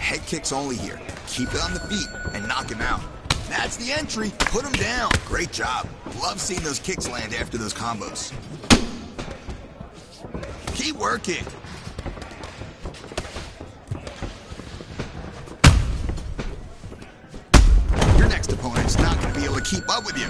Head kicks only here. Keep it on the feet and knock him out. That's the entry. Put him down. Great job. Love seeing those kicks land after those combos. Keep working. Your next opponent's not going to be able to keep up with you.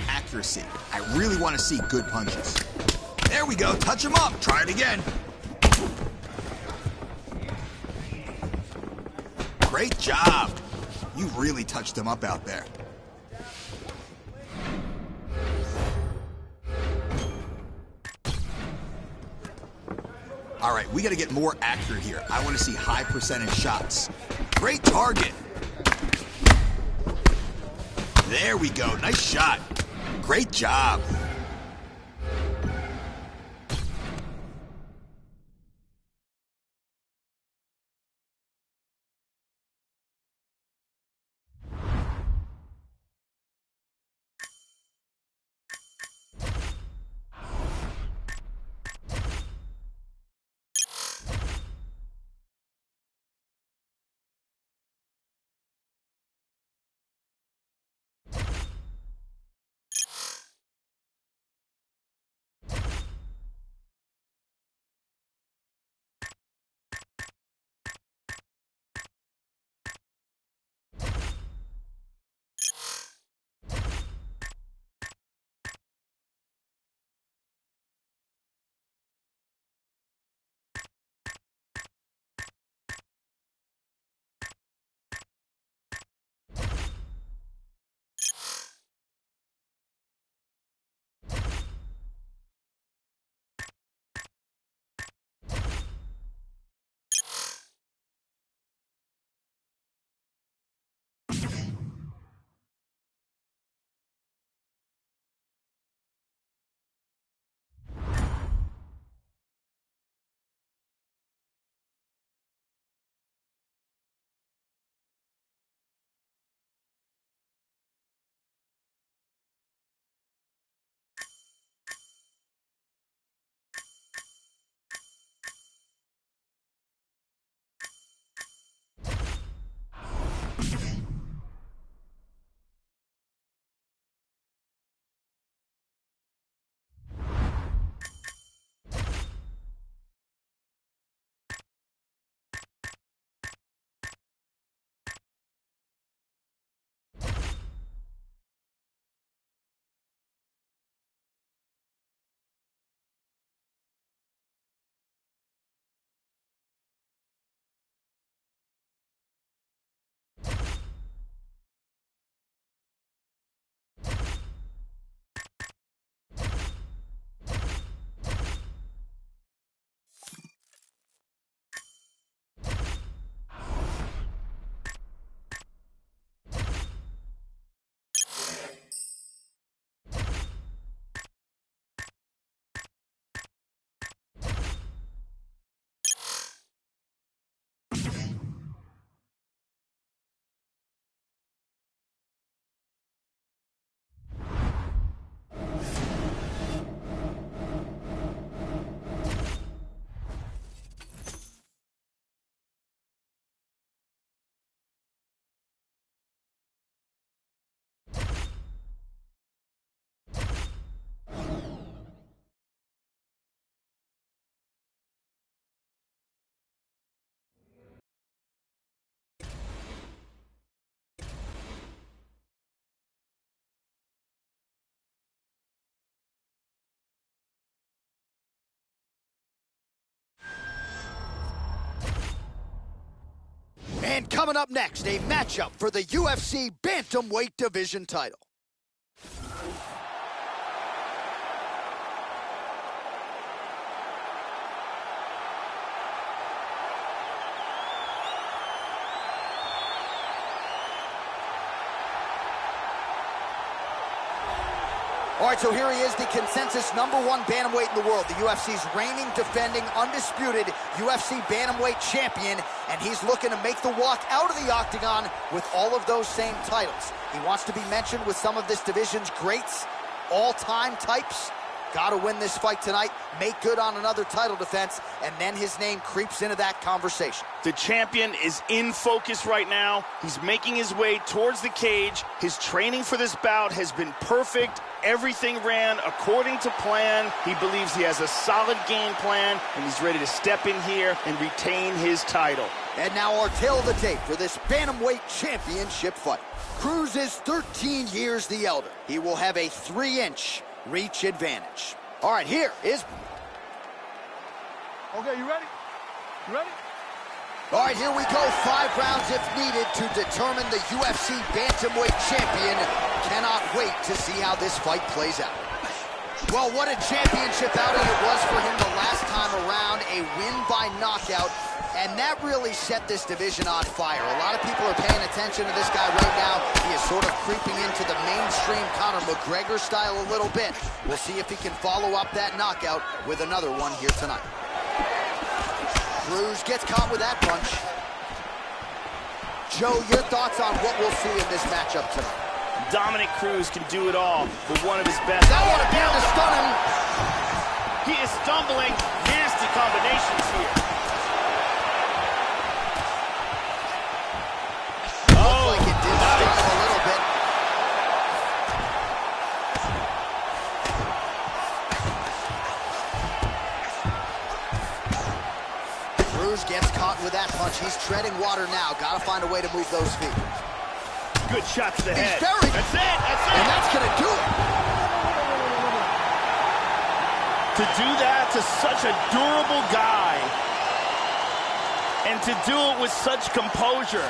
Accuracy. I really want to see good punches. There we go. Touch him up. Try it again. Great job. You really touched him up out there. All right, we got to get more accurate here. I want to see high percentage shots. Great target. There we go. Nice shot. Great job. And coming up next, a matchup for the UFC Bantamweight Division title. All right, so here he is, the consensus #1 bantamweight in the world, the UFC's reigning, defending, undisputed UFC bantamweight champion, and he's looking to make the walk out of the octagon with all of those same titles. He wants to be mentioned with some of this division's greats, all-time types. Got to win this fight tonight, make good on another title defense, and then his name creeps into that conversation. The champion is in focus right now. He's making his way towards the cage. His training for this bout has been perfect. Everything ran according to plan. He believes he has a solid game plan, and he's ready to step in here and retain his title. And now our tale of the tape for this Bantamweight Championship fight. Cruz is 13 years the elder. He will have a 3-inch reach advantage. All right, here is... Okay, you ready? You ready? All right, here we go. 5 rounds if needed to determine the UFC Bantamweight champion. Cannot wait to see how this fight plays out. Well, what a championship outing it was for him the last time around. A win by knockout, and that really set this division on fire. A lot of people are paying attention to this guy right now. He is sort of creeping into the mainstream Conor McGregor style a little bit. We'll see if he can follow up that knockout with another one here tonight. Cruz gets caught with that punch. Joe, your thoughts on what we'll see in this matchup tonight? Dominic Cruz can do it all, but one of his best. That would appear to stun him. He is stumbling. Nasty combinations here. Looked like it did sting him a little bit. Cruz gets caught with that punch. He's treading water now. Got to find a way to move those feet. Good shot to the head. Very... That's it. That's it. And that's going to do it. To do that to such a durable guy, and to do it with such composure,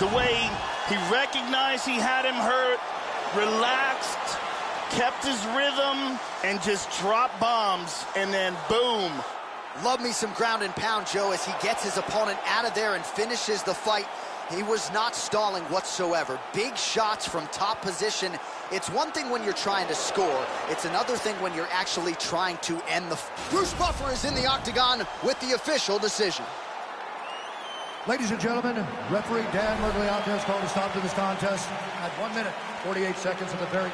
the way he recognized he had him hurt, relaxed, kept his rhythm, and just dropped bombs, and then boom. Love me some ground and pound, Joe, as he gets his opponent out of there and finishes the fight. He was not stalling whatsoever. Big shots from top position. It's one thing when you're trying to score. It's another thing when you're actually trying to end the... Bruce Buffer is in the octagon with the official decision. Ladies and gentlemen, referee Dan Mergliante has called a stop to this contest at 1 minute, 48 seconds of the very...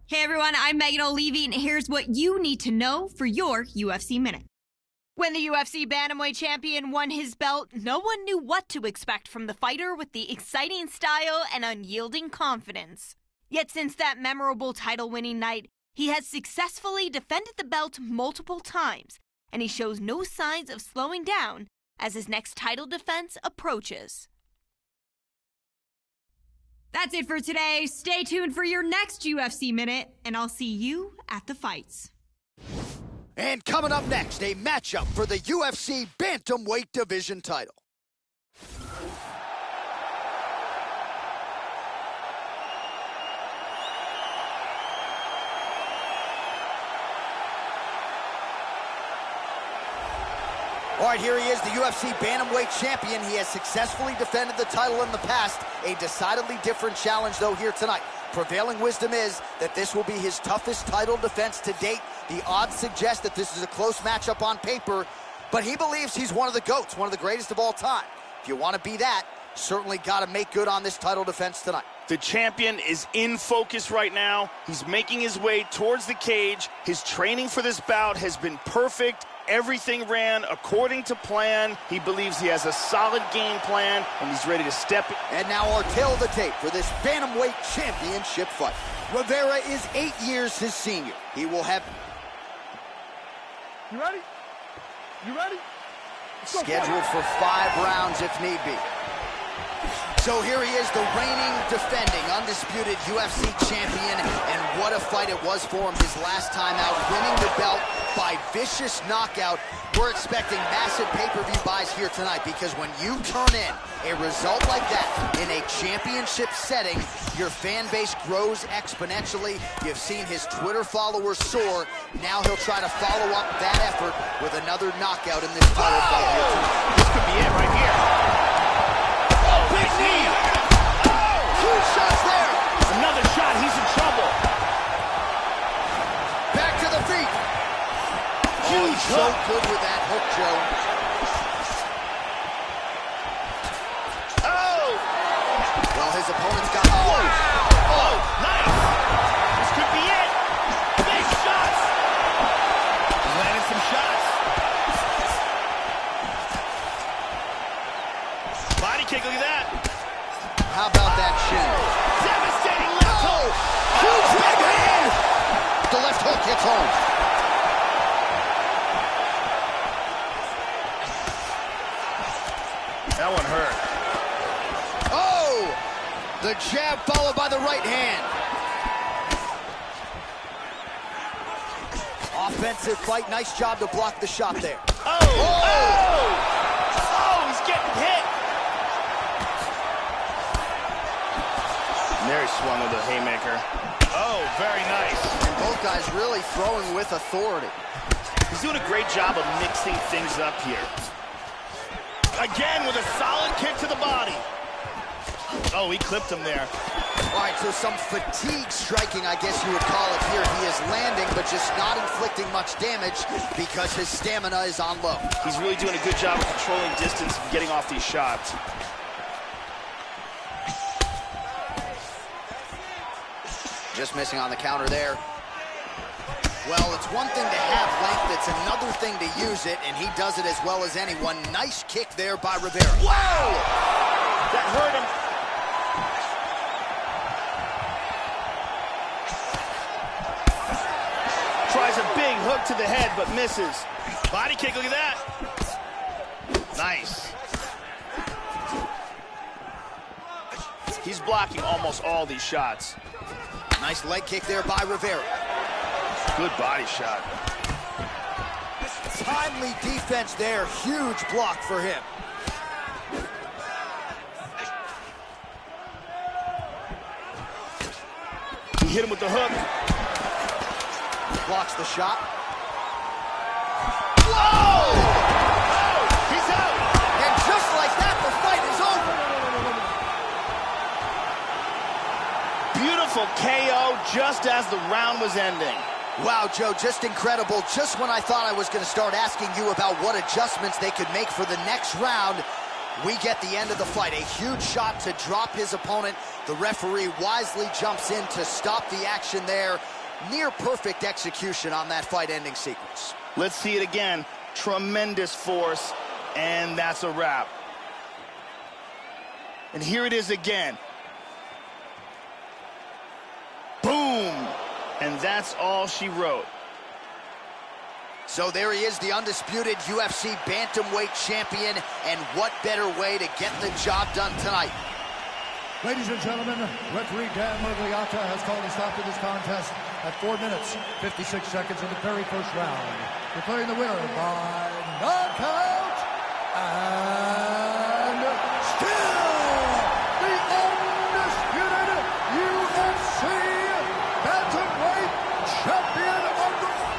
Hey everyone, I'm Megan O'Leary, and here's what you need to know for your UFC Minute. When the UFC Bantamweight champion won his belt, no one knew what to expect from the fighter with the exciting style and unyielding confidence. Yet since that memorable title-winning night, he has successfully defended the belt multiple times, and he shows no signs of slowing down as his next title defense approaches. That's it for today. Stay tuned for your next UFC Minute, and I'll see you at the fights. And coming up next, a matchup for the UFC Bantamweight Division title. All right, here he is, the UFC Bantamweight champion. He has successfully defended the title in the past. A decidedly different challenge, though, here tonight. Prevailing wisdom is that this will be his toughest title defense to date. The odds suggest that this is a close matchup on paper, but he believes he's one of the GOATs, one of the greatest of all time. If you want to be that, certainly got to make good on this title defense tonight. The champion is in focus right now. He's making his way towards the cage. His training for this bout has been perfect. Everything ran according to plan. He believes he has a solid game plan, and he's ready to step in. And now our tail of the tape for this Bantamweight championship fight. Rivera is 8 years his senior. He will have... You ready? You ready? Scheduled for 5 rounds if need be. So here he is, the reigning, defending, undisputed UFC champion, and what a fight it was for him his last time out, winning the belt by vicious knockout. We're expecting massive pay-per-view buys here tonight, because when you turn in a result like that in a championship setting, your fan base grows exponentially. You've seen his Twitter followers soar. Now he'll try to follow up that effort with another knockout in this title fight here tonight. This could be it right here. Big knee! Oh! 2 shots there! Another shot, he's in trouble. Back to the feet! Huge So hook. good with that hook, Joe. Oh! Well, his opponent's got... Oh! Wow! Oh, nice! This could be it. Big shots! Landing some shots. Body kick, look at that. How about that shin? Devastating left hook. Huge right hand! The left hook hits home. That one hurt. Oh! The jab followed by the right hand. Offensive fight. Nice job to block the shot there. Oh! Oh! Oh, he's getting hit. And there he swung with a haymaker. Oh, very nice. And both guys really throwing with authority. He's doing a great job of mixing things up here. Again with a solid kick to the body. Oh, he clipped him there. All right, so some fatigue striking, I guess you would call it here. He is landing, but just not inflicting much damage because his stamina is on low. He's really doing a good job of controlling distance and getting off these shots. Just missing on the counter there. Well, it's one thing to have length, it's another thing to use it, and he does it as well as anyone. Nice kick there by Rivera. Wow! That hurt him. Tries a big hook to the head, but misses. Body kick, look at that. Nice. He's blocking almost all these shots. Nice leg kick there by Rivera. Good body shot. Timely defense there. Huge block for him. He hit him with the hook. Blocks the shot. Oh! He's out! And just like that, the fight is over. Beautiful KO just as the round was ending. Wow, Joe, just incredible. Just when I thought I was going to start asking you about what adjustments they could make for the next round, We get the end of the fight. A huge shot to drop his opponent. The referee wisely jumps in to stop the action there. Near perfect execution on that fight-ending sequence. Let's see it again. Tremendous force, and that's a wrap. And here it is again. Boom! And that's all she wrote. So there he is, the undisputed UFC bantamweight champion, and what better way to get the job done tonight? Ladies and gentlemen, referee Dan Murgliata has called a stop to this contest at 4 minutes, 56 seconds in the very first round. Declaring the winner by knockout, and still the undisputed UFC bantamweight champion of the world.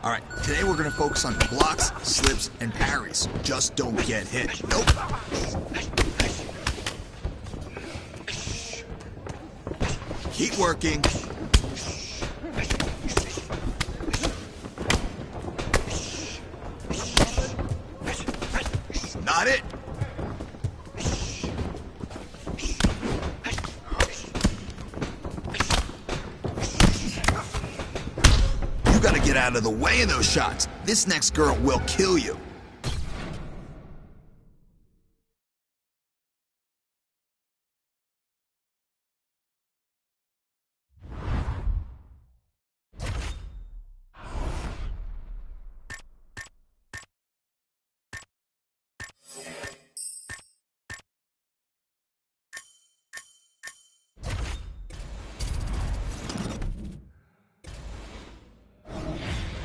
All right, today we're gonna focus on blocks, slips, and parries. Just don't get hit. Nope. Keep working. Not it. You gotta get out of the way of those shots. This next girl will kill you.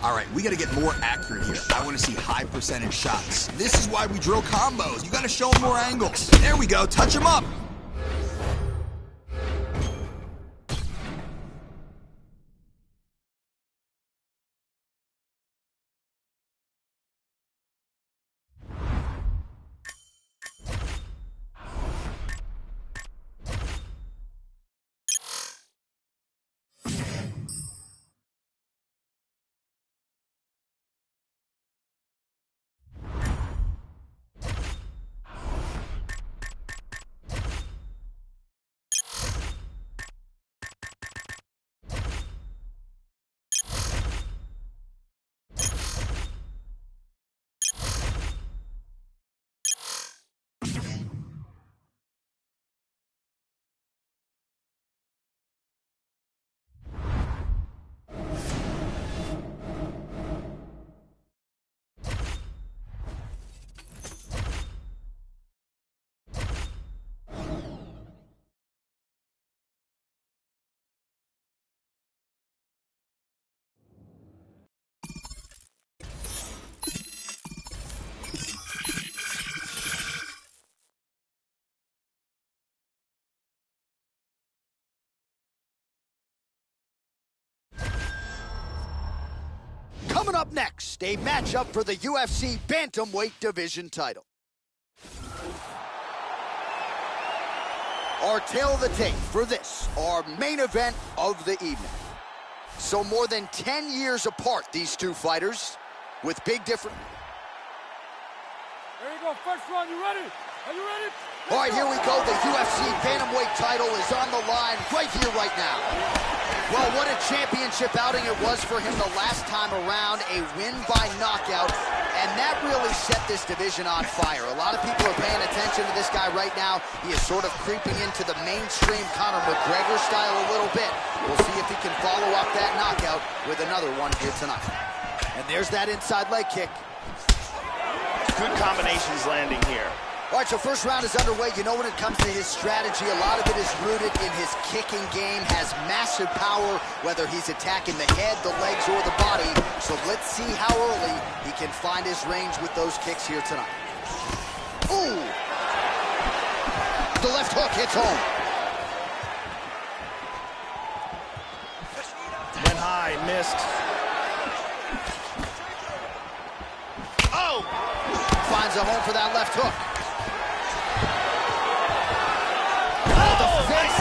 All right, we got to get more accurate here. I want to see high percentage shots. This is why we drill combos. You got to show them more angles. There we go. Touch them up. Coming up next, a matchup for the UFC Bantamweight Division title. Our tail of the tape for this, our main event of the evening. So more than 10 years apart, these two fighters, with big different... There you go, first round, you ready? Are you ready? All right, here we go. The UFC Bantamweight title is on the line right here, right now. Well, what a championship outing it was for him the last time around, a win by knockout, and that really set this division on fire. A lot of people are paying attention to this guy right now. He is sort of creeping into the mainstream Conor McGregor style a little bit. We'll see if he can follow up that knockout with another one here tonight. And there's that inside leg kick. Good combinations landing here. All right, so first round is underway. You know, when it comes to his strategy, a lot of it is rooted in his kicking game, has massive power, whether he's attacking the head, the legs, or the body. So let's see how early he can find his range with those kicks here tonight. Ooh! The left hook hits home. Went high, missed. Oh! Finds a home for that left hook.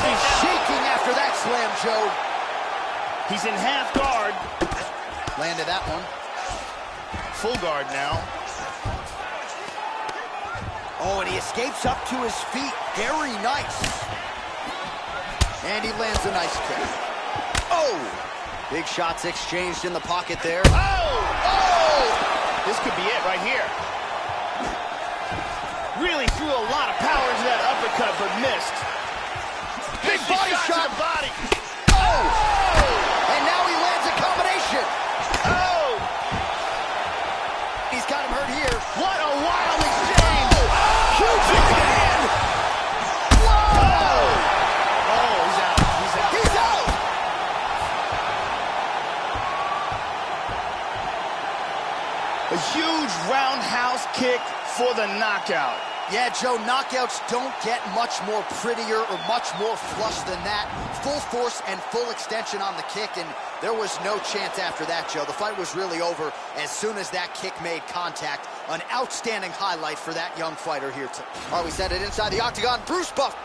He's shaking after that slam, Joe. He's in half guard. Landed that one. Full guard now. Oh, and he escapes up to his feet. Very nice. And he lands a nice kick. Oh! Big shots exchanged in the pocket there. Oh! Oh! This could be it right here. Really threw a lot of power into that uppercut, but missed. Big body shot. To the body. Oh! And now he lands a combination. Oh! He's got him hurt here. What a wild exchange. Huge hand. Whoa! Oh, he's out. He's out. He's out. A huge roundhouse kick for the knockout. Yeah, Joe, knockouts don't get much more prettier or much more flush than that. Full force and full extension on the kick, and there was no chance after that, Joe. The fight was really over as soon as that kick made contact. An outstanding highlight for that young fighter here. All right, we set it inside the octagon. Bruce Buff.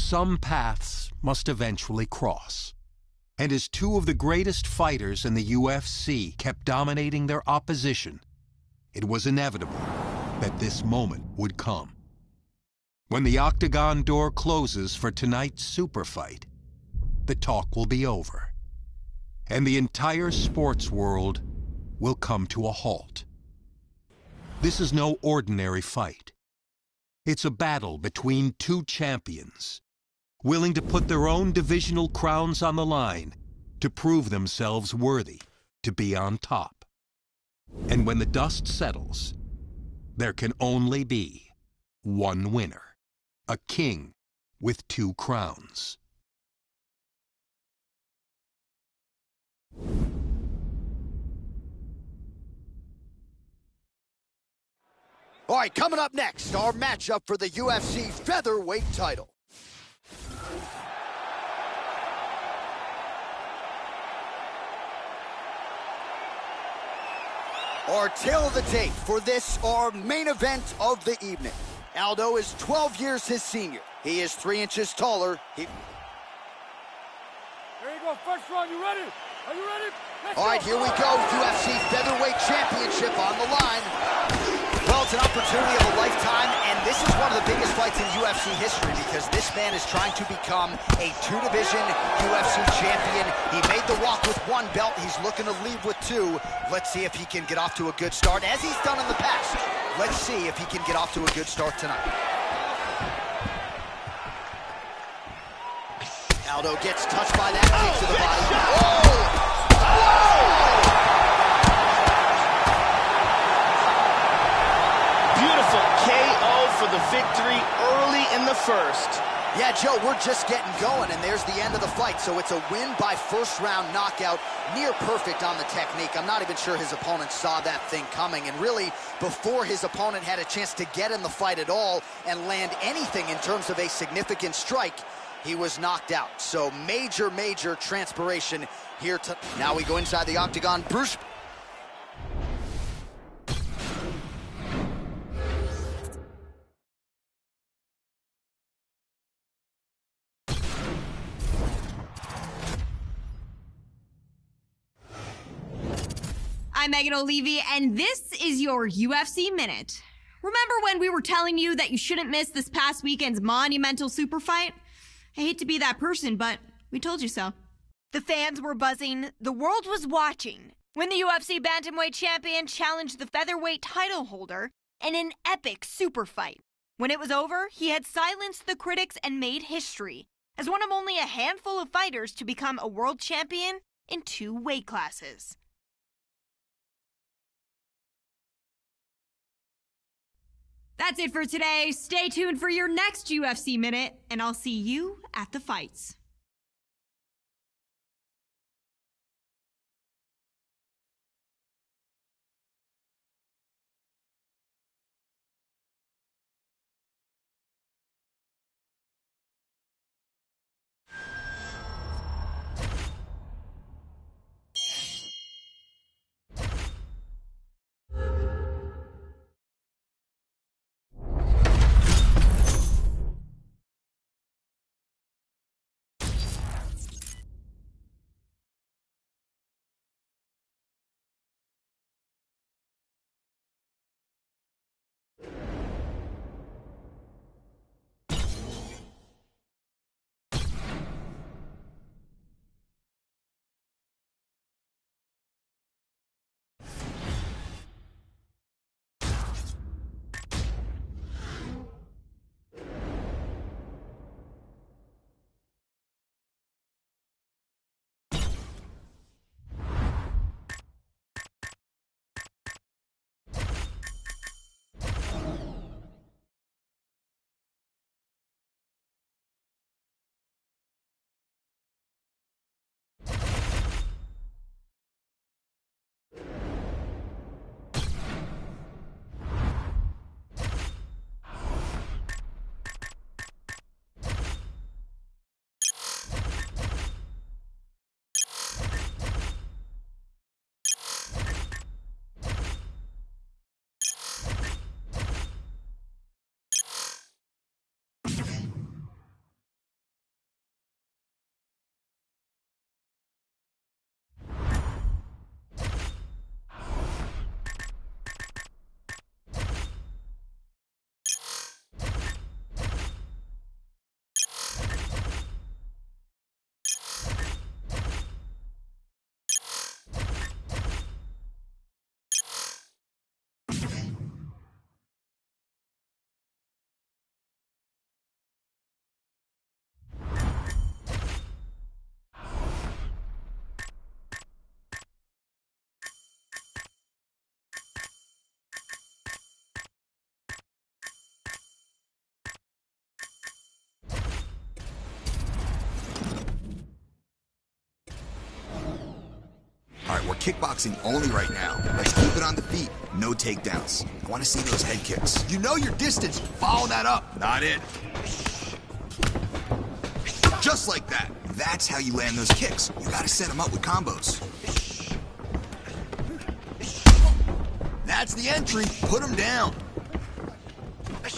some paths must eventually cross. And as two of the greatest fighters in the UFC kept dominating their opposition, it was inevitable that this moment would come. When the octagon door closes for tonight's super fight, the talk will be over, and the entire sports world will come to a halt. This is no ordinary fight. It's a battle between two champions, willing to put their own divisional crowns on the line to prove themselves worthy to be on top. And when the dust settles, there can only be one winner, a king with two crowns. All right, coming up next, our matchup for the UFC featherweight title. Our tale of the tape for this, our main event of the evening. Aldo is 12 years his senior. He is 3 inches taller. There you go, first round, you ready? Are you ready? All right, here we go. UFC featherweight championship on the line. Well, it's an opportunity of a lifetime, and this is one of the biggest fights in UFC history because this man is trying to become a two-division UFC champion. He made the walk with one belt. He's looking to leave with two. Let's see if he can get off to a good start, as he's done in the past. Let's see if he can get off to a good start tonight. Aldo gets touched by that kick to the body. Beautiful KO for the victory early in the first. Yeah, Joe, we're just getting going, and there's the end of the fight. So it's a win by first-round knockout, near perfect on the technique. I'm not even sure his opponent saw that thing coming. And really, before his opponent had a chance to get in the fight at all and land anything in terms of a significant strike, he was knocked out. So major, major transpiration here. Now we go inside the octagon. Bruce. I'm Megan O'Leary, and this is your UFC Minute. Remember when we were telling you that you shouldn't miss this past weekend's monumental super fight? I hate to be that person, but we told you so. The fans were buzzing, the world was watching, when the UFC Bantamweight champion challenged the featherweight title holder in an epic super fight. When it was over, he had silenced the critics and made history as one of only a handful of fighters to become a world champion in 2 weight classes. That's it for today. Stay tuned for your next UFC Minute, and I'll see you at the fights. kickboxing only right now. Let's keep it on the feet. No takedowns. I want to see those head kicks. You know your distance. Follow that up. Not it. Just like that. That's how you land those kicks. You gotta set them up with combos. That's the entry. Put them down.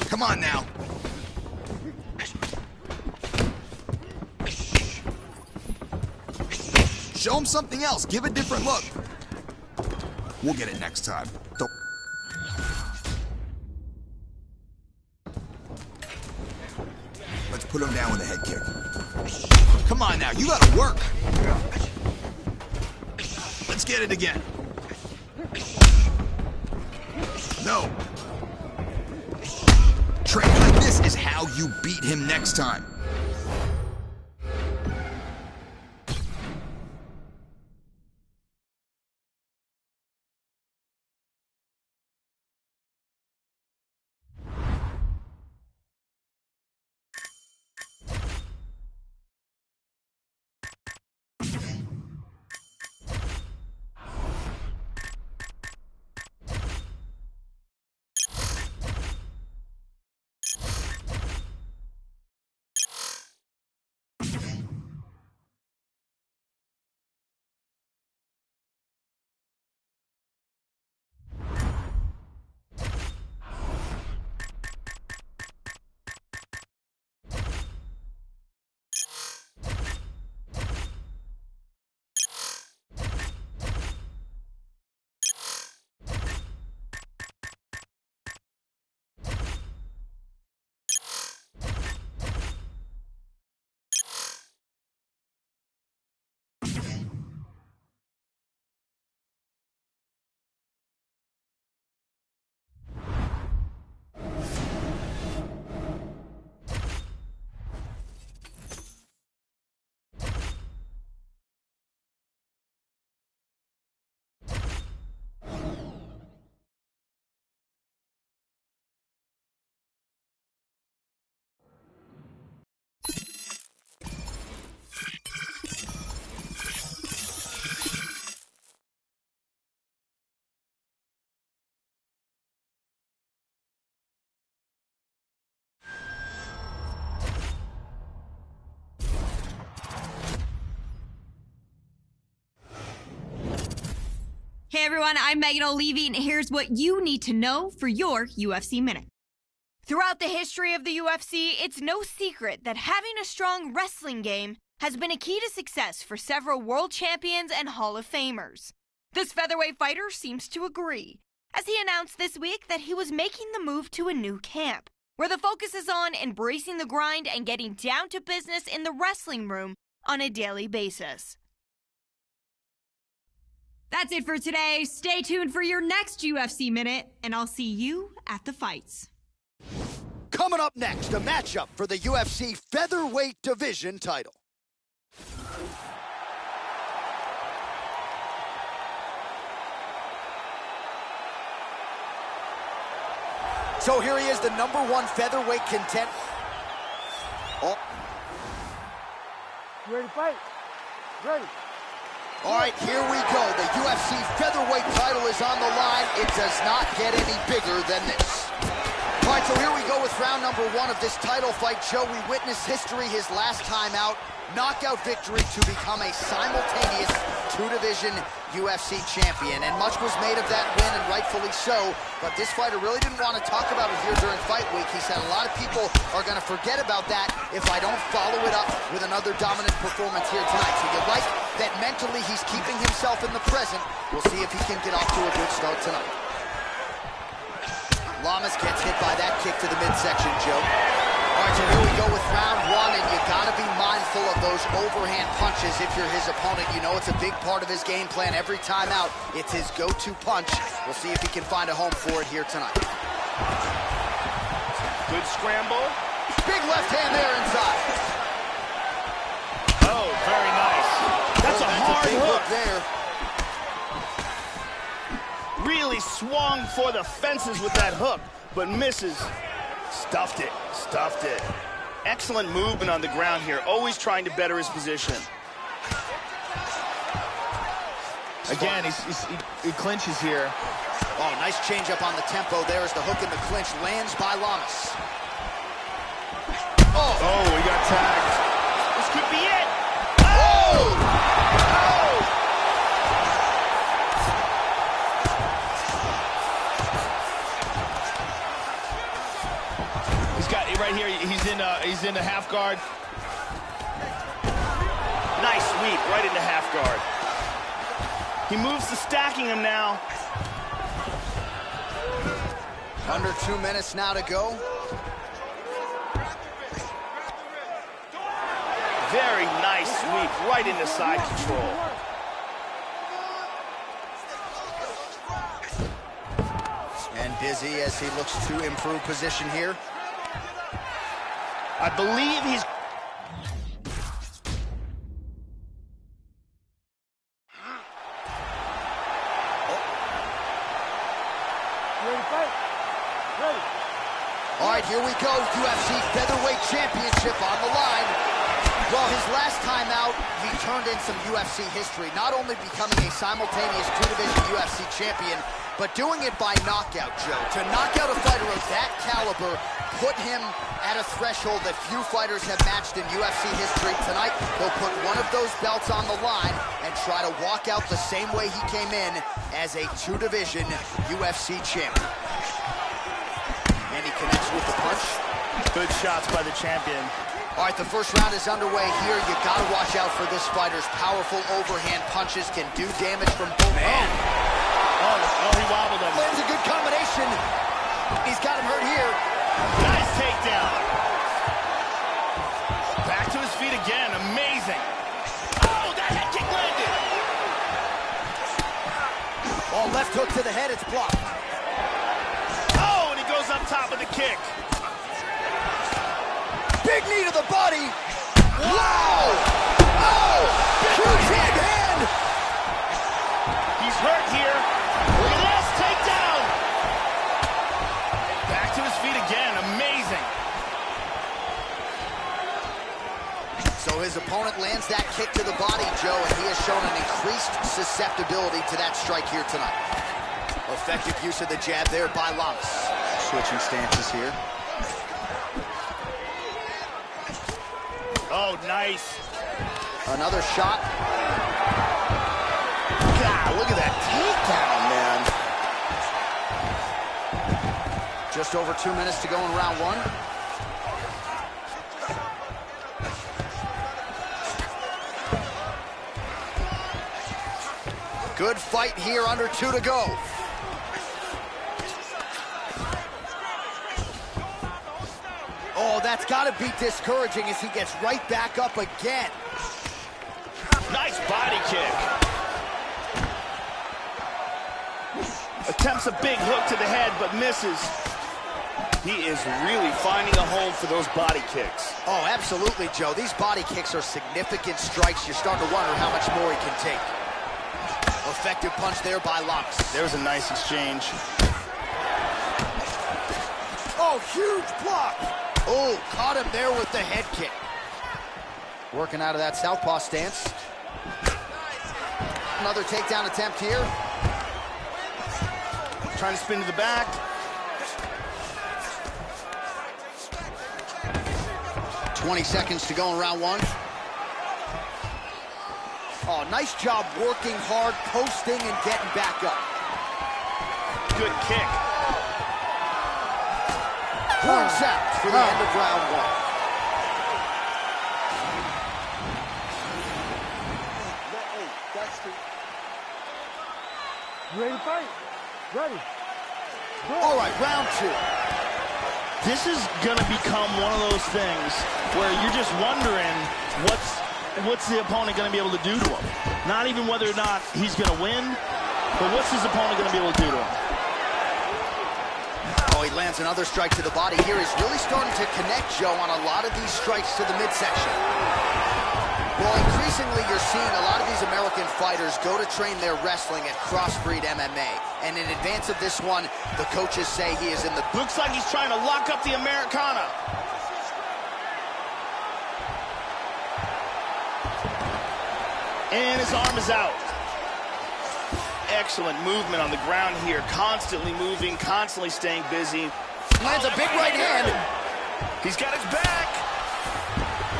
Come on now. Show him something else. Give a different look. We'll get it next time. Let's put him down with a head kick. Come on now, you gotta work. Let's get it again. No. Training like this is how you beat him next time. Hey everyone, I'm Megan O'Leary, and here's what you need to know for your UFC Minute. Throughout the history of the UFC, it's no secret that having a strong wrestling game has been a key to success for several world champions and Hall of Famers. This featherweight fighter seems to agree, as he announced this week that he was making the move to a new camp, where the focus is on embracing the grind and getting down to business in the wrestling room on a daily basis. That's it for today. Stay tuned for your next UFC Minute, and I'll see you at the fights. Coming up next, a matchup for the UFC Featherweight Division title. So here he is, the #1 featherweight contender. Oh. You ready to fight? Ready. All right, here we go. The UFC featherweight title is on the line. It does not get any bigger than this. All right, so here we go with round #1 of this title fight. Joe, we witnessed history his last time out. Knockout victory to become a simultaneous two-division UFC champion. And much was made of that win, and rightfully so. But this fighter really didn't want to talk about it here during fight week. He said a lot of people are going to forget about that if I don't follow it up with another dominant performance here tonight. So you like that mentally he's keeping himself in the present. We'll see if he can get off to a good start tonight. Lamas gets hit by that kick to the midsection, Joe. All right, so here we go with round 1, and you gotta be mindful of those overhand punches if you're his opponent. You know it's a big part of his game plan every time out. It's his go-to punch. We'll see if he can find a home for it here tonight. Good scramble. Big left hand there inside. Oh, very nice. That's a hard hook there. Really swung for the fences with that hook, but misses. Stuffed it, stuffed it. Excellent movement on the ground here, always trying to better his position. Again, he clinches here. Oh, nice change up on the tempo there as the hook in the clinch lands by Lamas. Oh, he got tagged. This could be it. Oh! Oh! He's got it right here. He's in the half guard. Nice sweep right into half guard. He moves to stacking him now. Under 2 minutes now to go. Very nice sweep right into side control. And busy as he looks to improve position here. I believe he's... All right, here we go. UFC Featherweight Championship on the line. Well, his last time out, he turned in some UFC history, not only becoming a simultaneous two-division UFC champion, but doing it by knockout, Joe. To knock out a fighter of that caliber put him at a threshold that few fighters have matched in UFC history. Tonight, he'll put one of those belts on the line and try to walk out the same way he came in as a two-division UFC champion. And he connects with the punch. Good shots by the champion. All right, the first round is underway here. You gotta watch out for this fighter's powerful overhand punches can do damage from both. Man. Oh, he wobbled him. Lands a good combination. He's got him hurt here. Nice takedown. Back to his feet again. Amazing. Oh, that head kick landed. Oh, left hook to the head. It's blocked. Oh, and he goes up top with the kick. Big knee to the body. Wow! Oh! Huge hand! He's hurt here. Look at this takedown. Back to his feet again. Amazing. So his opponent lands that kick to the body, Joe, and he has shown an increased susceptibility to that strike here tonight. Effective use of the jab there by Lamas. Switching stances here. Oh, nice. Another shot. God, look at that takedown, man. Just over 2 minutes to go in round one. Good fight here, under 2 to go. Oh, that's got to be discouraging as he gets right back up again. Nice body kick. Attempts a big hook to the head, but misses. He is really finding a hold for those body kicks. Oh, absolutely, Joe. These body kicks are significant strikes. You're starting to wonder how much more he can take. Effective punch there by Lamas. There's a nice exchange. Oh, huge block. Oh, caught him there with the head kick. Working out of that southpaw stance. Another takedown attempt here. Trying to spin to the back. .20 seconds to go in round one. Oh, nice job working hard, posting, and getting back up. Good kick. Horns out for the end of round one. You ready to fight? Ready. Go. All right, round two. This is going to become one of those things where you're just wondering what's the opponent going to be able to do to him. Not even whether or not he's going to win, but what's his opponent going to be able to do to him. Oh, he lands another strike to the body here. He's really starting to connect, Joe, on a lot of these strikes to the midsection. Well, increasingly you're seeing a lot of these American fighters go to train their wrestling at Crossbreed MMA. And in advance of this one, the coaches say he is in the... Looks like he's trying to lock up the Americana. And his arm is out. excellent movement on the ground here. Constantly moving, constantly staying busy. Lands a big right hand. He's got his back.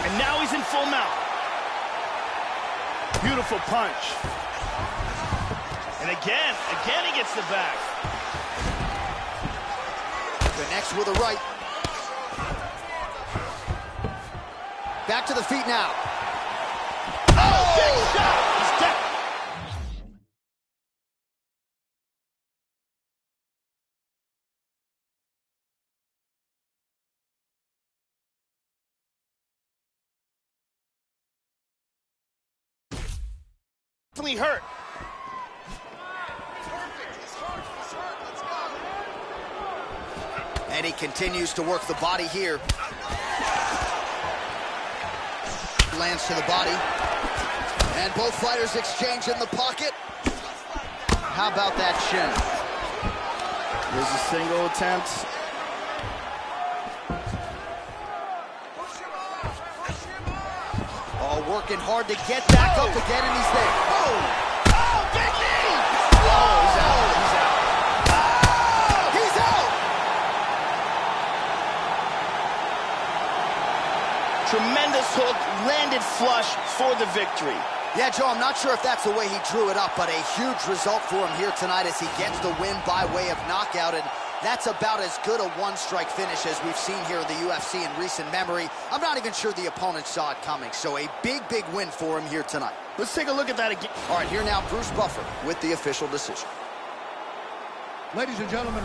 And now he's in full mount. Beautiful punch. And again he gets the back. Connects with a right. Back to the feet now. Oh, big shot! He's down. Definitely hurt. And he continues to work the body here. Lands to the body. And both fighters exchange in the pocket. How about that shin? There's a single attempt. Oh, working hard to get back up again, and he's there. Oh! Oh, big knee! Oh, He's out. He's out. he's out! Tremendous hook, landed flush for the victory. Yeah, Joe, I'm not sure if that's the way he drew it up, but a huge result for him here tonight as he gets the win by way of knockout, and that's about as good a one-strike finish as we've seen here in the UFC in recent memory. I'm not even sure the opponent saw it coming, so a big, big win for him here tonight. Let's take a look at that again. All right, here now, Bruce Buffer with the official decision. Ladies and gentlemen,